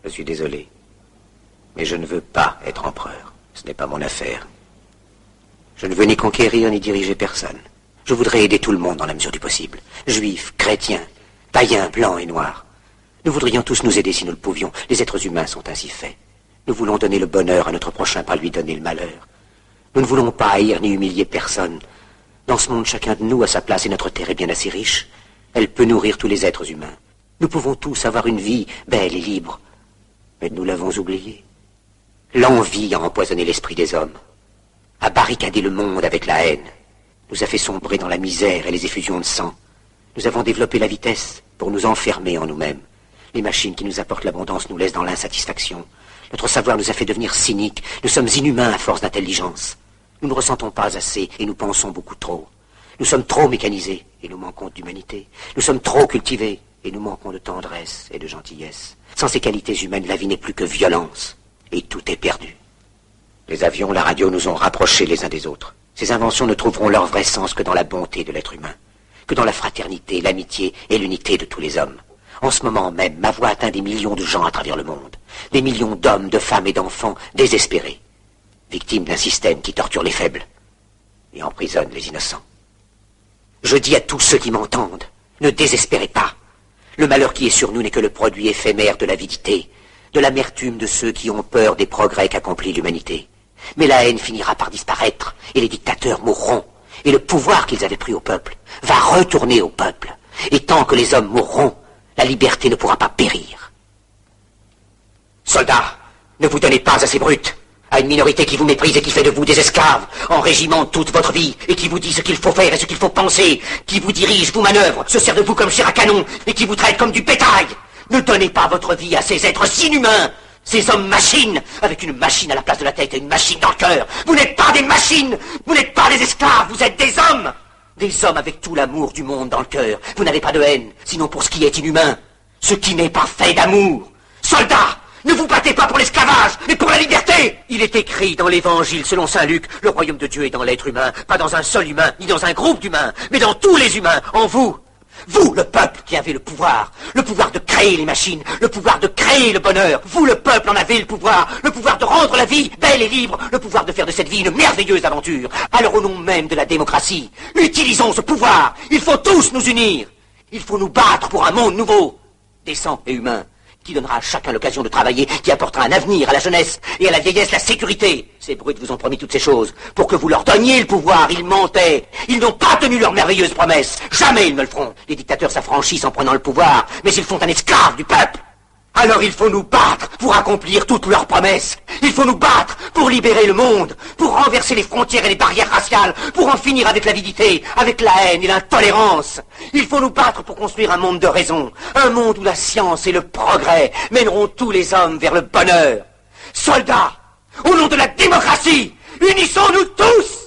Je suis désolé. Mais je ne veux pas être empereur. Ce n'est pas mon affaire. Je ne veux ni conquérir ni diriger personne. Je voudrais aider tout le monde dans la mesure du possible. Juifs, chrétiens, païens, blancs et noirs. Nous voudrions tous nous aider si nous le pouvions. Les êtres humains sont ainsi faits. Nous voulons donner le bonheur à notre prochain, pas lui donner le malheur. Nous ne voulons pas haïr ni humilier personne. Dans ce monde, chacun de nous a sa place et notre terre est bien assez riche. Elle peut nourrir tous les êtres humains. Nous pouvons tous avoir une vie belle et libre. Mais nous l'avons oublié. L'envie a empoisonné l'esprit des hommes, a barricadé le monde avec la haine, nous a fait sombrer dans la misère et les effusions de sang. Nous avons développé la vitesse pour nous enfermer en nous-mêmes. Les machines qui nous apportent l'abondance nous laissent dans l'insatisfaction. Notre savoir nous a fait devenir cyniques. Nous sommes inhumains à force d'intelligence. Nous ne ressentons pas assez et nous pensons beaucoup trop. Nous sommes trop mécanisés et nous manquons d'humanité. Nous sommes trop cultivés et nous manquons de tendresse et de gentillesse. Sans ces qualités humaines, la vie n'est plus que violence. Et tout est perdu. Les avions, la radio nous ont rapprochés les uns des autres. Ces inventions ne trouveront leur vrai sens que dans la bonté de l'être humain, que dans la fraternité, l'amitié et l'unité de tous les hommes. En ce moment même, ma voix atteint des millions de gens à travers le monde. Des millions d'hommes, de femmes et d'enfants désespérés, victimes d'un système qui torture les faibles et emprisonne les innocents. Je dis à tous ceux qui m'entendent, ne désespérez pas. Le malheur qui est sur nous n'est que le produit éphémère de l'avidité, de l'amertume de ceux qui ont peur des progrès qu'accomplit l'humanité. Mais la haine finira par disparaître, et les dictateurs mourront, et le pouvoir qu'ils avaient pris au peuple va retourner au peuple. Et tant que les hommes mourront, la liberté ne pourra pas périr. Soldats, ne vous donnez pas à ces brutes, à une minorité qui vous méprise et qui fait de vous des esclaves, en régiment toute votre vie, et qui vous dit ce qu'il faut faire et ce qu'il faut penser, qui vous dirige, vous manœuvre, se sert de vous comme chair à canon, et qui vous traite comme du bétail. Ne donnez pas votre vie à ces êtres inhumains, ces hommes-machines, avec une machine à la place de la tête et une machine dans le cœur. Vous n'êtes pas des machines, vous n'êtes pas des esclaves, vous êtes des hommes. Des hommes avec tout l'amour du monde dans le cœur. Vous n'avez pas de haine, sinon pour ce qui est inhumain, ce qui n'est pas fait d'amour. Soldats, ne vous battez pas pour l'esclavage, mais pour la liberté. Il est écrit dans l'évangile selon saint Luc, le royaume de Dieu est dans l'être humain, pas dans un seul humain, ni dans un groupe d'humains, mais dans tous les humains, en vous. Vous, le peuple, qui avez le pouvoir de créer les machines, le pouvoir de créer le bonheur. Vous, le peuple, en avez le pouvoir de rendre la vie belle et libre, le pouvoir de faire de cette vie une merveilleuse aventure. Alors au nom même de la démocratie, utilisons ce pouvoir. Il faut tous nous unir. Il faut nous battre pour un monde nouveau, décent et humain, qui donnera à chacun l'occasion de travailler, qui apportera un avenir à la jeunesse et à la vieillesse la sécurité. Ces brutes vous ont promis toutes ces choses pour que vous leur donniez le pouvoir. Ils mentaient. Ils n'ont pas tenu leurs merveilleuses promesses. Jamais ils ne le feront. Les dictateurs s'affranchissent en prenant le pouvoir, mais ils font un esclave du peuple. Alors il faut nous battre pour accomplir toutes leurs promesses. Il faut nous battre pour libérer le monde, pour renverser les frontières et les barrières raciales, pour en finir avec l'avidité, avec la haine et l'intolérance. Il faut nous battre pour construire un monde de raison, un monde où la science et le progrès mèneront tous les hommes vers le bonheur. Soldats, au nom de la démocratie, unissons-nous tous!